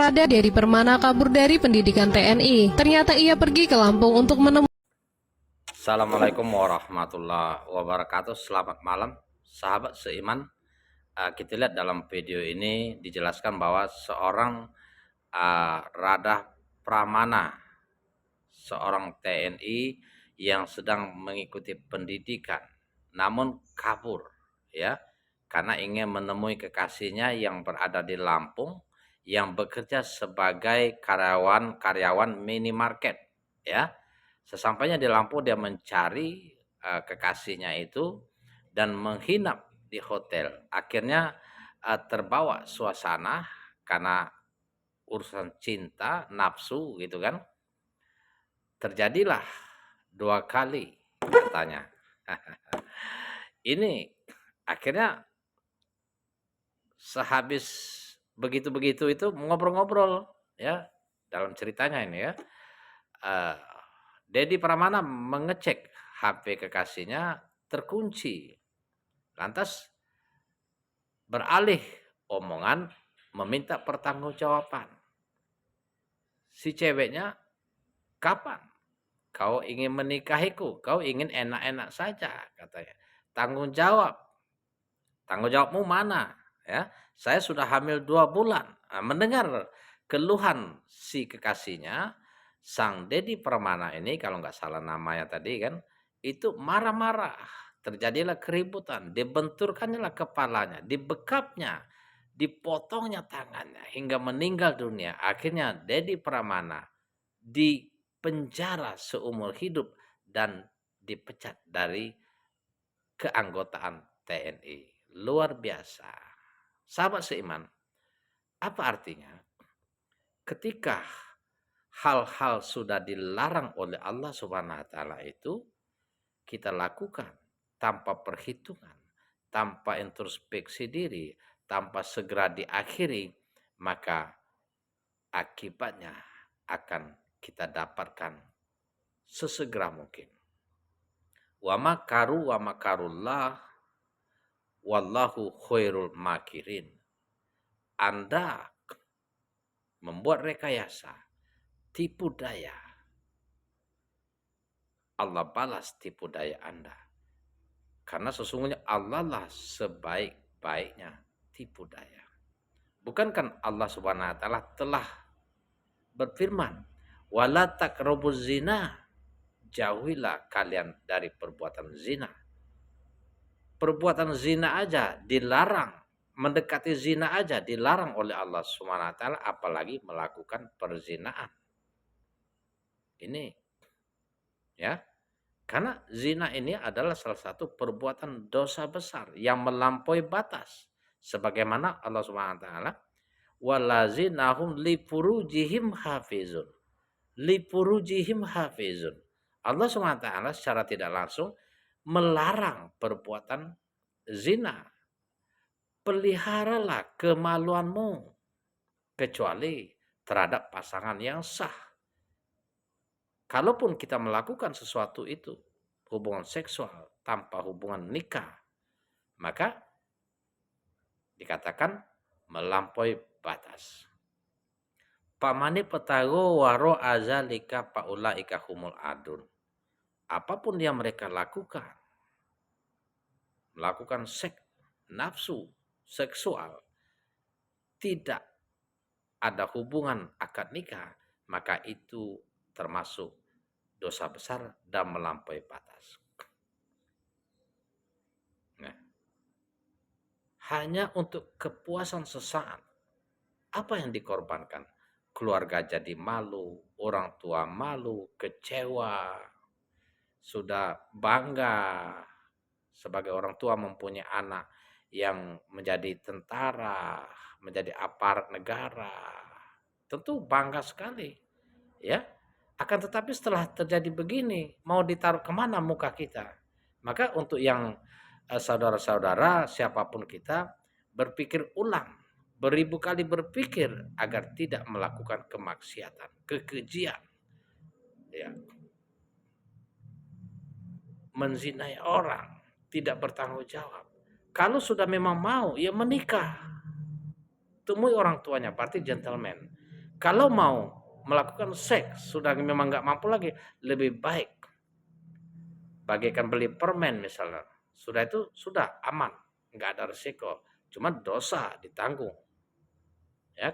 Rada Dedi Permana kabur dari pendidikan TNI. Ternyata ia pergi ke Lampung untuk menemui. Assalamualaikum warahmatullahi wabarakatuh. Selamat malam, sahabat seiman. Kita lihat dalam video ini dijelaskan bahwa seorang Rada Pramana, seorang TNI yang sedang mengikuti pendidikan, namun kabur, ya, karena ingin menemui kekasihnya yang berada di Lampung, yang bekerja sebagai karyawan minimarket, ya. Sesampainya di Lampung dia mencari kekasihnya itu dan menghinap di hotel. Akhirnya terbawa suasana karena urusan cinta, nafsu gitu kan. Terjadilah 2 kali katanya. Ini akhirnya sehabis begitu-begitu itu ngobrol-ngobrol, ya, dalam ceritanya ini ya. Dedi Pramana mengecek HP kekasihnya terkunci. Lantas beralih omongan meminta pertanggungjawaban. Si ceweknya, "Kapan kau ingin menikahiku? Kau ingin enak-enak saja," katanya. "Tanggung jawab. Tanggung jawabmu mana? Ya, saya sudah hamil 2 bulan." Nah, mendengar keluhan si kekasihnya, sang Dedi Permana ini kalau nggak salah namanya tadi kan, itu marah-marah. Terjadilah keributan, dibenturkannya kepalanya, dibekapnya, dipotongnya tangannya hingga meninggal dunia. Akhirnya Dedi Pramana dipenjara seumur hidup dan dipecat dari keanggotaan TNI. Luar biasa. Sahabat seiman, apa artinya? Ketika hal-hal sudah dilarang oleh Allah Subhanahu wa taala itu kita lakukan tanpa perhitungan, tanpa introspeksi diri, tanpa segera diakhiri, maka akibatnya akan kita dapatkan sesegera mungkin. Wa makaru wa makarullah wallahu khairul makirin. Anda membuat rekayasa, tipu daya, Allah balas tipu daya Anda. Karena sesungguhnya Allah lah sebaik-baiknya tipu daya. Bukankah Allah Subhanahu wa taala telah berfirman, "Wala taqrabuz zina." Jauhilah kalian dari perbuatan zina. Perbuatan zina aja dilarang, mendekati zina aja dilarang oleh Allah Subhanahu wa taala, apalagi melakukan perzinaan. Ini ya. Karena zina ini adalah salah satu perbuatan dosa besar yang melampaui batas. Sebagaimana Allah Subhanahu wa taala, "Walazinahum li furujihim hafizun." Li furujihim hafizun. Allah Subhanahu wa taala secara tidak langsung melarang perbuatan zina. Peliharalah kemaluanmu kecuali terhadap pasangan yang sah. Kalaupun kita melakukan sesuatu itu, hubungan seksual tanpa hubungan nikah, maka dikatakan melampaui batas. Pamani petago waro azalika paulaika humul adun. Apapun yang mereka lakukan, melakukan seks, nafsu, seksual, tidak ada hubungan akad nikah, maka itu termasuk dosa besar dan melampaui batas. Nah, hanya untuk kepuasan sesaat, apa yang dikorbankan? Keluarga jadi malu, orang tua malu, kecewa, sudah bangga sebagai orang tua mempunyai anak yang menjadi tentara, menjadi aparat negara. Tentu bangga sekali, ya. Akan tetapi setelah terjadi begini, mau ditaruh kemana muka kita? Maka untuk yang saudara-saudara, siapapun kita, berpikir ulang, beribu kali berpikir agar tidak melakukan kemaksiatan, kekejian, ya. Menzinai orang, tidak bertanggung jawab. Kalau sudah memang mau, ya menikah. Temui orang tuanya, berarti gentleman. Kalau mau melakukan seks, sudah memang nggak mampu lagi, lebih baik bagaikan beli permen misalnya. Sudah itu sudah aman, nggak ada resiko. Cuma dosa ditanggung. Ya,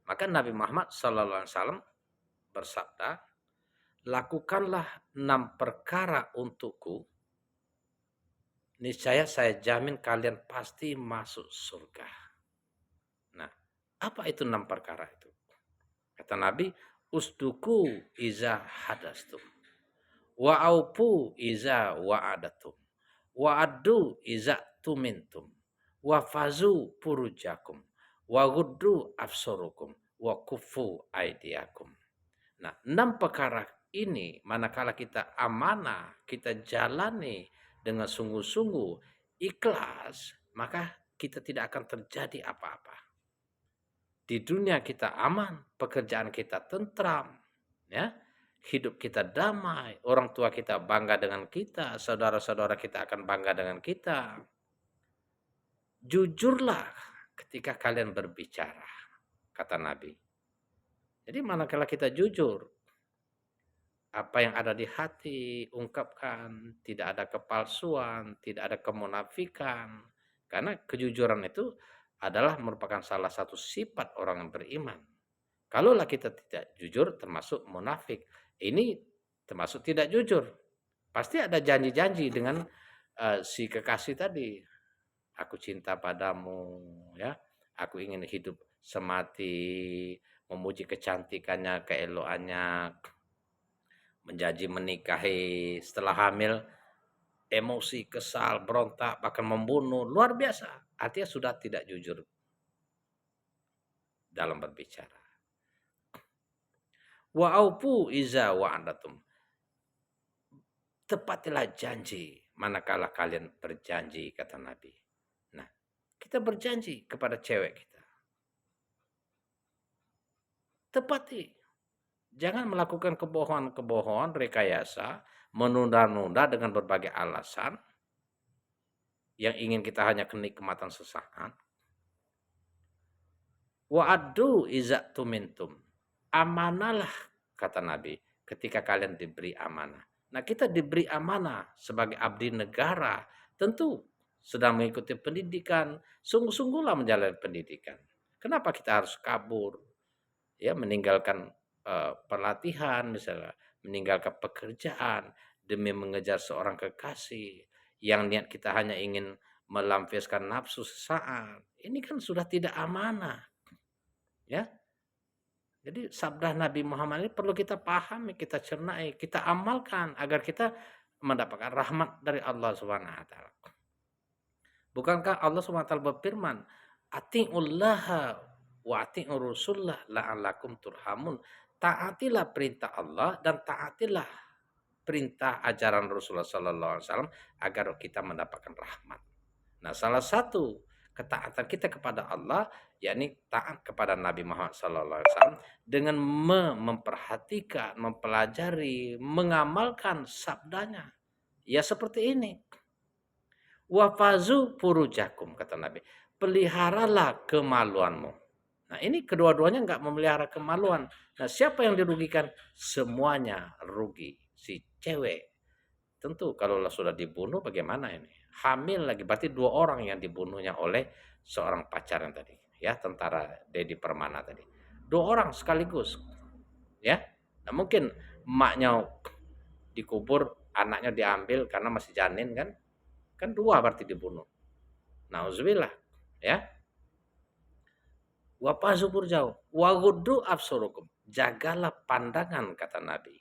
maka Nabi Muhammad SAW bersabda, lakukanlah 6 perkara untukku, niscaya saya jamin kalian pasti masuk surga. Nah, apa itu 6 perkara itu? Kata Nabi, usduku iza hadastum, wa aupu iza wa'adatum, wa addu iza tumintum, wa fazu purujakum, wa guddu afsurukum, wa kufu aidiakum. Nah, 6 perkara ini manakala kita amanah, kita jalani dengan sungguh-sungguh ikhlas, maka kita tidak akan terjadi apa-apa. Di dunia kita aman, pekerjaan kita tentram, ya. Hidup kita damai, orang tua kita bangga dengan kita, saudara-saudara kita akan bangga dengan kita. Jujurlah ketika kalian berbicara, kata Nabi. Jadi manakala kita jujur, apa yang ada di hati ungkapkan, tidak ada kepalsuan, tidak ada kemunafikan. Karena kejujuran itu adalah merupakan salah satu sifat orang yang beriman. Kalaulah kita tidak jujur termasuk munafik. Ini termasuk tidak jujur. Pasti ada janji-janji dengan si kekasih tadi. Aku cinta padamu, ya. Aku ingin hidup semati, memuji kecantikannya, keelokannya, menjanji menikahi setelah hamil, emosi, kesal, berontak, bahkan membunuh, luar biasa. Artinya sudah tidak jujur dalam berbicara. Wa aupu iza wa'adatum. Tepatilah janji manakala kalian berjanji, kata Nabi. Nah, kita berjanji kepada cewek kita. Tepati. Jangan melakukan kebohongan-kebohongan, rekayasa, menunda-nunda dengan berbagai alasan yang ingin kita hanya kenikmatan sesaat. Wa'addu iza tumintum. Amanalah, kata Nabi, ketika kalian diberi amanah. Nah, kita diberi amanah sebagai abdi negara, tentu sedang mengikuti pendidikan, sungguh-sungguhlah menjalani pendidikan. Kenapa kita harus kabur? Ya, meninggalkan pelatihan misalnya, meninggalkan pekerjaan demi mengejar seorang kekasih yang niat kita hanya ingin melampiaskan nafsu sesaat. Ini kan sudah tidak amanah. Ya. Jadi sabda Nabi Muhammad ini perlu kita pahami, kita cernai, kita amalkan agar kita mendapatkan rahmat dari Allah Subhanahu wa taala. Bukankah Allah Subhanahu wa taala berfirman, "Atiullaha wa atiur Rasulullah la'allakum turhamun." Taatilah perintah Allah dan taatilah perintah ajaran Rasulullah sallallahu alaihi wasallam agar kita mendapatkan rahmat. Nah, salah satu ketaatan kita kepada Allah yakni taat kepada Nabi Muhammad SAW dengan memperhatikan, mempelajari, mengamalkan sabdanya. Ya seperti ini. Wafazu purujakum, kata Nabi. Peliharalah kemaluanmu. Nah, ini kedua-duanya enggak memelihara kemaluan. Nah, siapa yang dirugikan? Semuanya rugi. Si cewek. Tentu kalau sudah dibunuh bagaimana ini? Hamil lagi, berarti 2 orang yang dibunuhnya oleh seorang pacar yang tadi, ya, tentara Dedi Permana tadi. 2 orang sekaligus, ya. Nah, mungkin emaknya dikubur, anaknya diambil karena masih janin kan? Kan 2 berarti dibunuh. Nauzubillah, ya. Wa pasubur jauh, wa ghuddu absurukum. Jagalah pandangan, kata Nabi.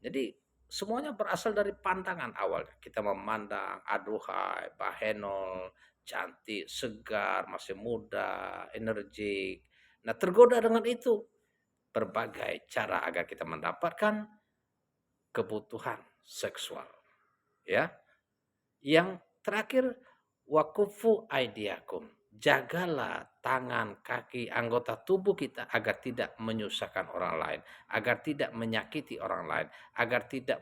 Jadi semuanya berasal dari pandangan awalnya. Kita memandang, aduhai, bahenol, cantik, segar, masih muda, energik. Nah, tergoda dengan itu. Berbagai cara agar kita mendapatkan kebutuhan seksual. Ya. Yang terakhir, wakufu aidiakum. Jagalah tangan, kaki, anggota tubuh kita agar tidak menyusahkan orang lain, agar tidak menyakiti orang lain, agar tidak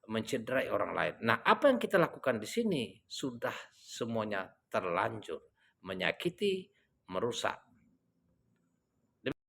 mencederai orang lain. Nah, apa yang kita lakukan di sini sudah semuanya terlanjur menyakiti, merusak